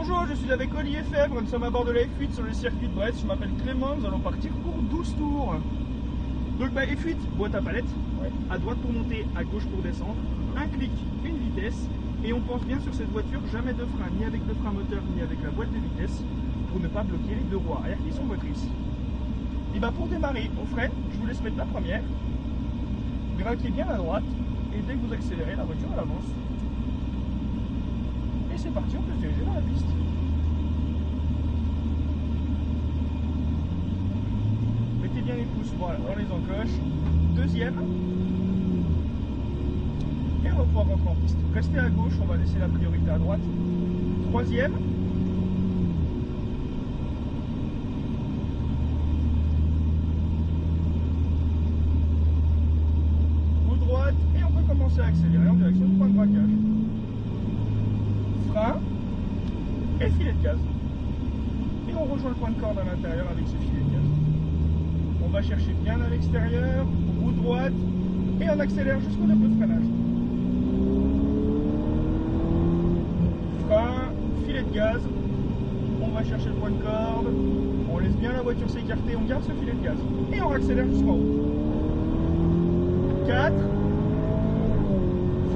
Bonjour, je suis avec Olivier Fèvre, nous sommes à bord de la F8 sur le circuit de Brest. Je m'appelle Clément, nous allons partir pour 12 tours. Donc F8, boîte à palette, à droite pour monter, à gauche pour descendre, un clic, une vitesse, et on pense bien sur cette voiture, jamais de frein, ni avec le frein moteur, ni avec la boîte de vitesse, pour ne pas bloquer les deux roues arrière qui sont motrices. Et pour démarrer, on freine, je vous laisse mettre la première, braquez bien à droite, et dès que vous accélérez, la voiture elle avance. Et c'est parti, on peut se diriger dans la piste. Mettez bien les pouces, voilà, dans les encoches. Deuxième. Et on va pouvoir rentrer en piste. Restez à gauche, on va laisser la priorité à droite. Troisième. Roue droite, et on peut commencer à accélérer en direction du point de braquage. Frein et filet de gaz. Et on rejoint le point de corde à l'intérieur avec ce filet de gaz. On va chercher bien à l'extérieur, roue droite, et on accélère jusqu'au dépôt de freinage. Frein, filet de gaz, on va chercher le point de corde, on laisse bien la voiture s'écarter, on garde ce filet de gaz. Et on accélère jusqu'en haut. 4,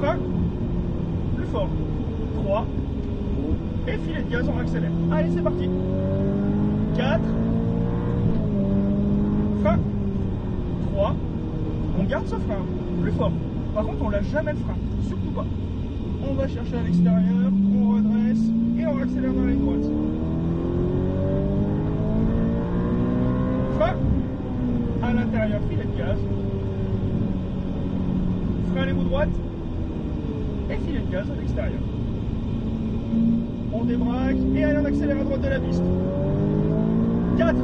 frein, plus fort. 3, et filet de gaz, on accélère. Allez, c'est parti. 4, frein, 3, on garde ce frein, plus fort. Par contre, on lâche jamais le frein, surtout pas. On va chercher à l'extérieur, on redresse, et on accélère dans la ligne droite. Frein, à l'intérieur, filet de gaz. Frein les roues droites, et filet de gaz à l'extérieur. On débraque et allez, on accélère à droite de la piste. 4,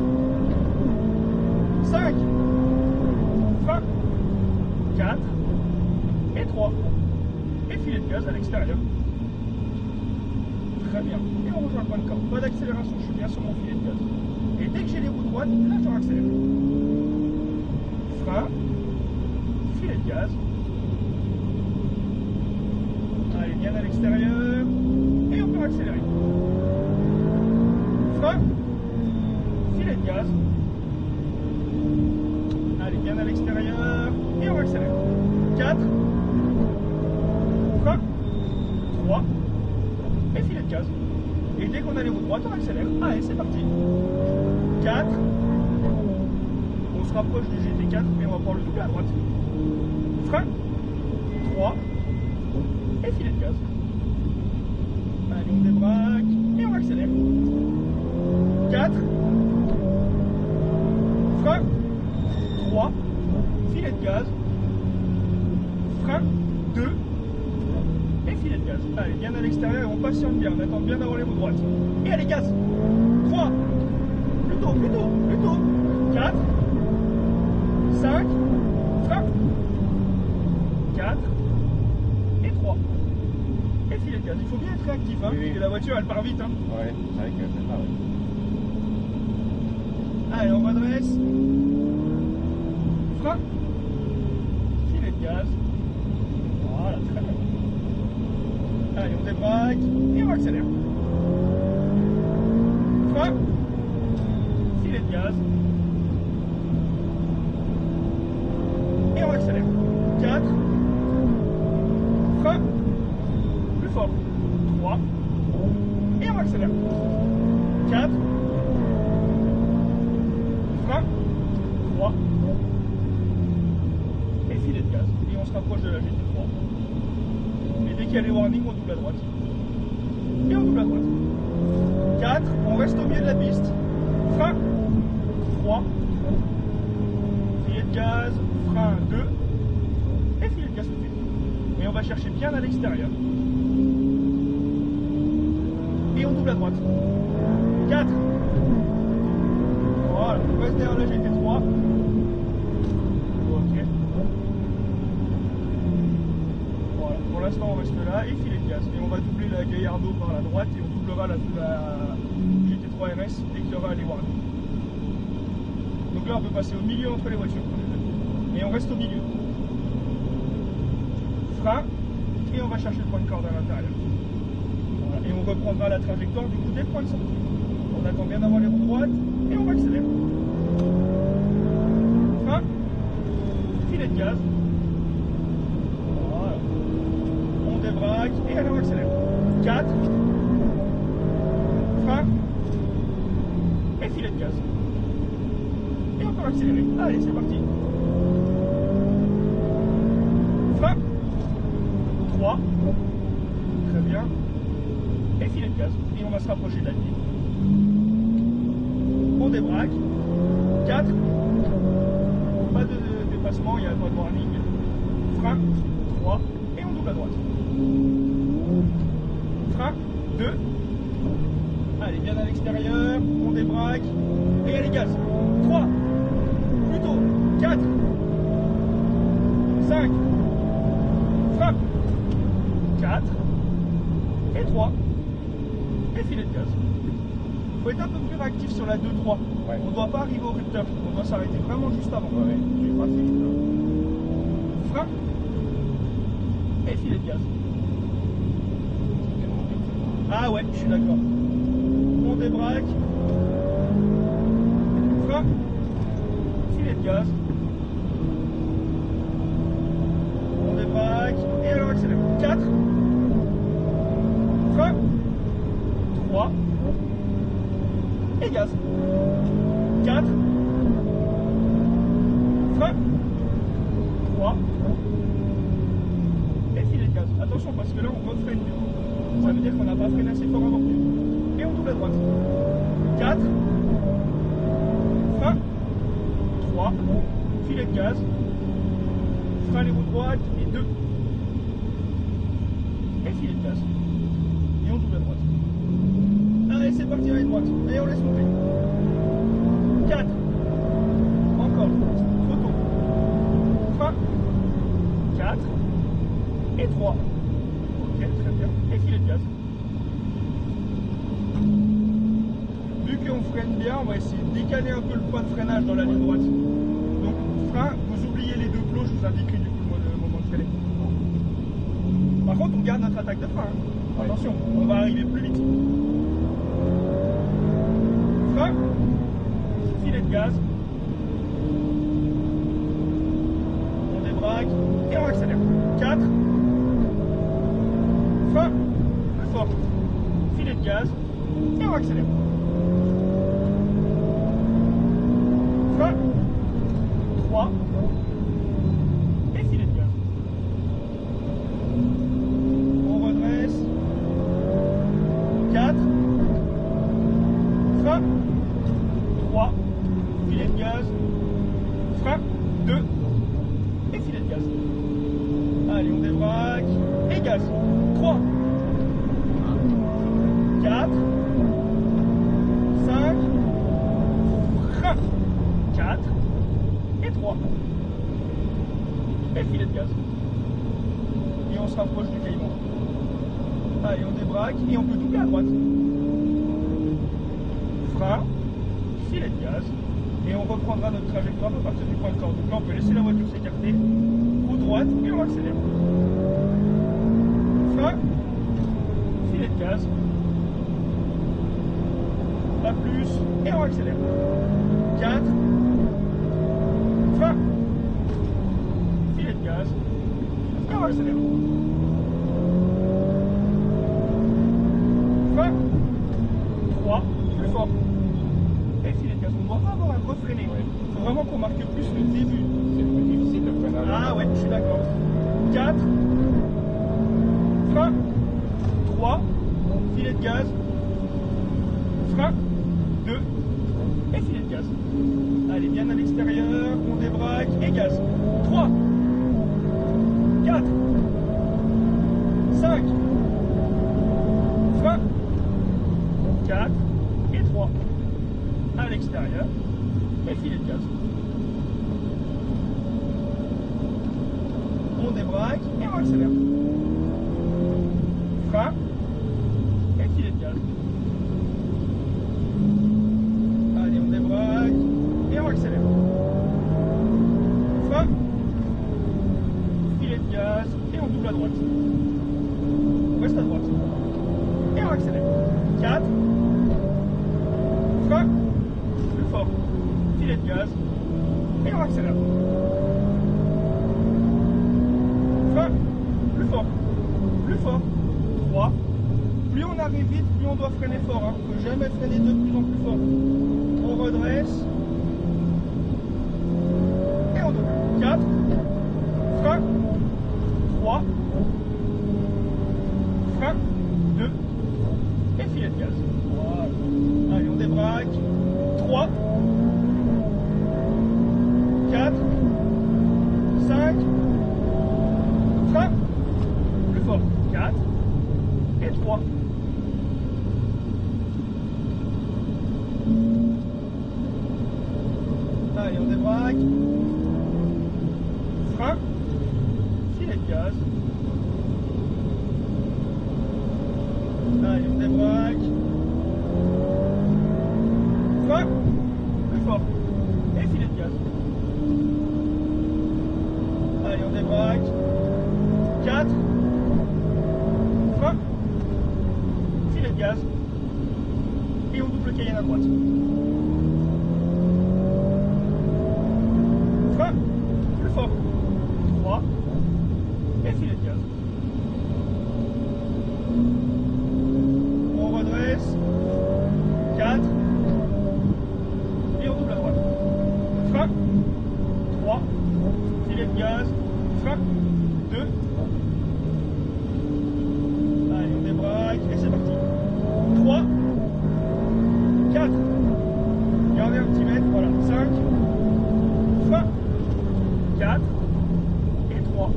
5, frein, 4 et 3. Et filet de gaz à l'extérieur. Très bien. Et on rejoint le point de corde. Pas d'accélération, je suis bien sur mon filet de gaz. Et dès que j'ai les roues droites, là je accélère. Frein, filet de gaz. Allez, bien à l'extérieur. Et on peut accélérer. Frein, filet de gaz. Allez, bien à l'extérieur. Et on accélère. 4, frein, 3, et filet de gaz. Et dès qu'on a les roues droites, on accélère. Allez, c'est parti. 4, on se rapproche du GT4 et on va prendre le double à droite. Frein, 3, et filet de gaz. Allez, on débraque et on accélère. 4, frein, 3, filet de gaz, frein, 2, et filet de gaz. Allez, bien à l'extérieur et on patiente bien, on attend bien d'avoir les roues droites. Et allez, gaz. 3, plus tôt, 4, 5, frein, 4, et 3. Et filet de gaz. Il faut bien être réactif, hein, parce que la voiture elle part vite. Hein. Ouais, c'est vrai que c'est pareil. Allez, on redresse. Frein. Filet de gaz. Voilà, très bien. Allez, on débraque et on accélère. Frein. Filet de gaz. Et on accélère. 4. Frein. Plus fort. 3. Et on accélère. 4. Frein. 3. Et filet de gaz. Et on se rapproche de la GT3. Et dès qu'il y a les warnings, on double à droite. Et on double à droite. 4. On reste au milieu de la piste. Frein. 3. Filet de gaz. Frein 2. Et filet de gaz tout de suite. Et on va chercher bien à l'extérieur. Et on double à droite. 4. Voilà, on reste derrière la GT3. Ok. Voilà, pour l'instant on reste là et filet de gaz. Et on va doubler la Gallardo par la droite et on doublera la GT3 RS dès qu'il y aura les warnings. Donc là on peut passer au milieu entre les voitures. Et on reste au milieu. Frein, et on va chercher le point de corde à l'intérieur. Voilà. Et on reprendra la trajectoire du coup dès le point de sortie. On attend bien d'avoir les roues droites et on accélère. Frein, filet de gaz. Voilà. On débraque et allez on accélère. 4, frein et filet de gaz. Et encore accélérer. Allez, c'est parti. Frein, 3, très bien. Et filet de gaz. Et on va se rapprocher de la ligne. On débraque. 4. Pas de dépassement, il n'y a pas de warning. Frein. 3. Et on double à droite. Frein. 2. Allez, bien à l'extérieur. On débraque. Et allez, gaz. 3. Plutôt. 4. 5. Frein. 4. Et 3. Et filet de gaz. Il faut être un peu plus réactif sur la 2-3. Ouais. On ne doit pas arriver au rupteur. On doit s'arrêter vraiment juste avant. Ouais. Tu es parti. Frein. Et filet de gaz. Ah ouais, je suis d'accord. On débraque. Frein. Filet de gaz. On débraque. Et alors accélère. 4. Frein. 3. Et gaz. 4. Frein. 3. Et filet de gaz. Attention parce que là on refreine du coup. Ça veut dire qu'on n'a pas freiné assez fort avant. Et on double à droite. 4. Frein. 3. Filet de gaz. Frein les roues droites et 2. Et filet de gaz. Et on double à droite. Allez, c'est parti à la droite. Et on laisse monter. 4. Encore. Photo. Frein. 4. Et 3. Ok, très bien. Et filet de gaz. Vu qu'on freine bien, on va essayer de décaler un peu le point de freinage dans la ligne droite. Donc, frein, vous oubliez les deux plots, je vous indiquerai du coup le moment de freiner. Par contre, on garde notre attaque de frein. Hein. Ouais. Attention, on va arriver plus vite. Frein, filet de gaz, on débraque et on accélère. 4, frein, plus fort, filet de gaz et on accélère. Frein, 3 et filet de gaz. On redresse. 4, frein, 3, filet de gaz, frein, 2 et filet de gaz. Allez, on débraque et gaz. 3, 4, 5, frein, 4 et 3. Et filet de gaz. Et on se rapproche du caïman. Allez, on débraque et on peut doubler à droite. Frein, filet de gaz, et on reprendra notre trajectoire à partir du point de corde. Donc là, on peut laisser la voiture s'écarter, roue droite, et on accélère. Frein, filet de gaz, pas plus, et on accélère. 4, frein, filet de gaz, et on accélère. Frein, 3, plus fort. Et filet de gaz, on ne doit pas avoir un refreiné. Il faut vraiment qu'on marque plus le début. C'est plus difficile de freiner. Ah ouais, je suis d'accord. 4, frein, 3, filet de gaz, frein, 2, et filet de gaz. Allez, bien à l'extérieur, on débraque et gaz. 3, 4, 5, frein, 4 et 3. À l'extérieur, et filet de gaz. On débraque et on accélère. Frein et filet de gaz. Allez, on débraque et on accélère. Frein, filet de gaz et on double à droite. On reste à droite. Et on accélère. 4, frein, plus fort, filet de gaz, et on accélère. Frein, plus fort, 3. Plus on arrive vite, plus on doit freiner fort. Il ne faut jamais freiner de plus en plus fort. On redresse. Et on double. 4. Frein. 3. Frein. 2. Et filet de gaz. Voilà. Allez, on débraque. 3. 4. 5. Frein. Plus fort. 4. Et 3. Allez, on débraque. Frein. Filet de gaz. Allez, on débraque. Frein. Plus fort. Et filet de gaz. Allez, on débraque. 4. Frein. Filet de gaz. Et on double Cayenne à droite. Frein. Plus fort. 3. Et filet de gaz. On redresse. 4. Et on double à droite. Frein. 3. Filet de gaz. Frein. 2. Allez, on débraque et c'est parti. 3. 4. Gardez un petit mètre, voilà. 5. Frein. 4. Et 3.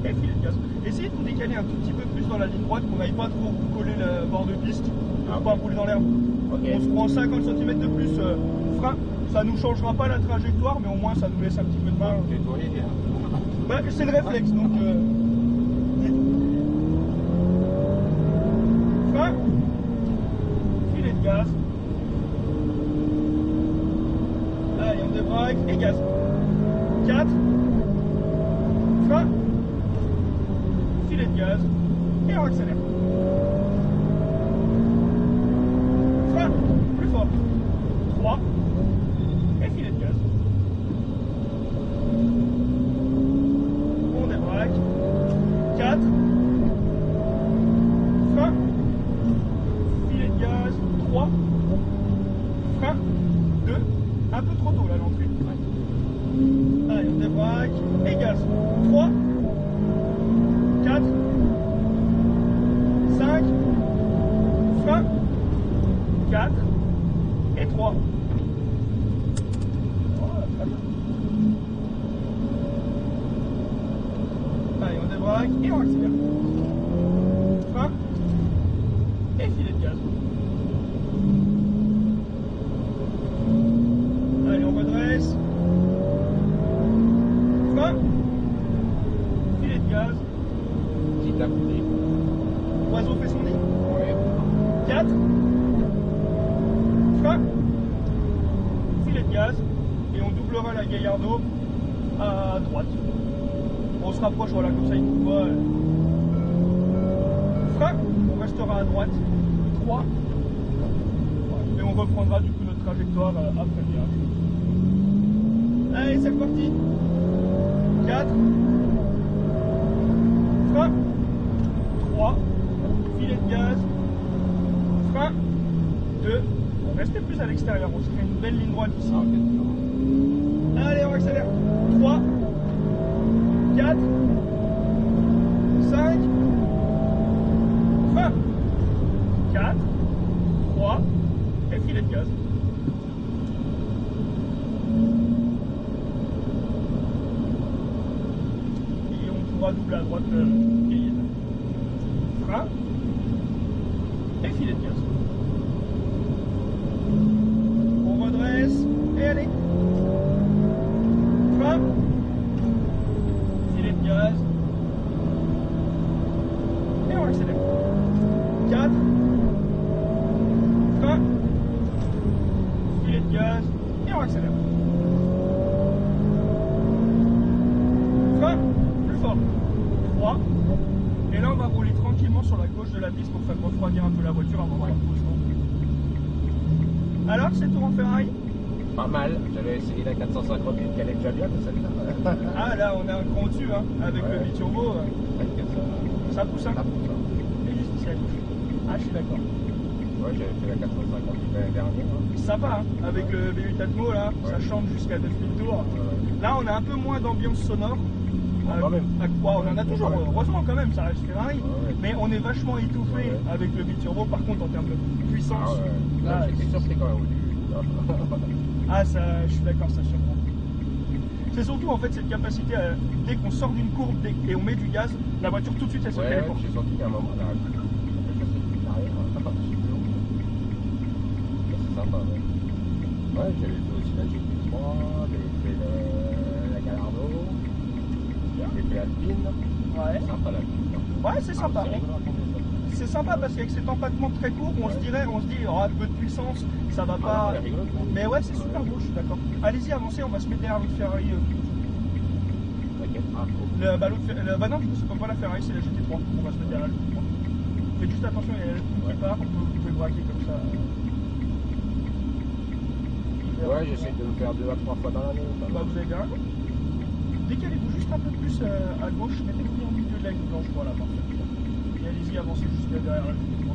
Et filet de gaz. Essayez de vous décaler un tout petit peu plus dans la ligne droite pour qu'on n'aille pas trop coller le bord de piste. Pour pas rouler dans l'herbe. Okay. On se prend 50 cm de plus frein. Ça ne nous changera pas la trajectoire, mais au moins ça nous laisse un petit peu de marge. Bah, c'est le réflexe, donc... Frein. Filet de gaz. Allez, on débraque et gaz. 4. Frein. Filet de gaz. Et on accélère. Frein. Plus fort. 3. Et filet de gaz. On débraque. 4. Frein. Filet de gaz. 3. Frein. 2. Un peu trop tôt là l'entrée. Allez, on débraque. Et gaz. 3. 4. 5. Frein. 4. Et 3. Voilà, très bien. Allez, on débraque et on accélère. Frein. Et filet de gaz. Allez, on redresse. Frein. Filet de gaz. Petit à petit. Oiseau fait son nid. Ouais. 4. Frein. Filet de gaz. Et on doublera la Gallardo à droite. On se rapproche, voilà, comme ça il ne pas. Frein. On restera à droite. 3. Et on reprendra du coup notre trajectoire après le virage. Allez, c'est parti. 4. Frein. 3. Filet de gaz. Frein. 2. Restez plus à l'extérieur, on se crée une belle ligne droite ici. Allez, on accélère. 3. 4. 5. Frein. 4. 3. Et filet de gaz. Et on pourra doubler à droite Cayenne. Frein. Et filet de gaz. On redresse. Et allez. Frein. Filet de gaz. Et on accélère. 4. Frein. Filet de gaz. Et on accélère. Frein. Plus fort. 3. Et là on va rouler tranquillement sur la gauche de la piste pour faire refroidir un peu la voiture avant de prendre doucement. Alors, c'est tout en Ferrari? Pas mal. J'avais essayé la 458 qui allait déjà bien, mais celle-là. Ah, là, on est un cran au-dessus, hein, avec le biturbo. Ça pousse, hein? Ça pousse, hein. Et juste ici à gauche. Ah, je suis d'accord. Ouais, j'avais fait la 458 l'année dernière. Hein. Sympa, hein, avec le V8 Atmo, là, ça chante jusqu'à 9000 tours. Là, on a un peu moins d'ambiance sonore. Quand même. On en a toujours, heureusement quand même, ça reste Ferrari. Mais on est vachement étouffé avec le biturbo. Par contre, en termes de puissance, là, c'est surpris quand même au début. Ah, ça, je suis d'accord, ça surprend. C'est surtout en fait cette capacité, dès qu'on sort d'une courbe et on met du gaz, la voiture tout de suite elle se téléporte. J'ai senti qu'à un moment, là, je sais plus l'arrière, c'est sympa, ouais. J'avais fait aussi la GT3, j'avais fait la Gallardo, j'avais fait l'Alpine. Ouais. C'est sympa l'Alpine. Ouais, c'est sympa. C'est sympa parce qu'avec cet empattement très court, on se dit, oh, peu de puissance, ça va pas. Mais ouais, c'est super beau, je suis d'accord. Allez-y, avancez, on va se mettre derrière l'autre Ferrari. Bah non, du coup, c'est pas la Ferrari, c'est la GT3. On va se mettre derrière la GT3. Faites juste attention, il y a l'Alpine qui part, vous pouvez braquer comme ça. Ouais, j'essaie de me faire 2 à 3 fois dans l'année. Bah, vous avez bien raison. Décalez-vous juste un peu plus à gauche, mettez-vous au milieu de la ligne blanche, voilà, parfait. Et allez-y, avancez jusqu'à derrière la GT3.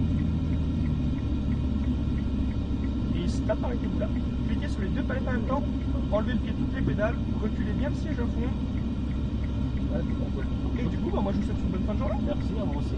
Et stop, arrêtez-vous là. Cliquez sur les deux palettes en même temps, enlevez le pied de toutes les pédales, reculez bien le siège à fond. Ouais, Et du coup, bah, moi je vous souhaite une bonne fin de journée. Merci, à moi aussi.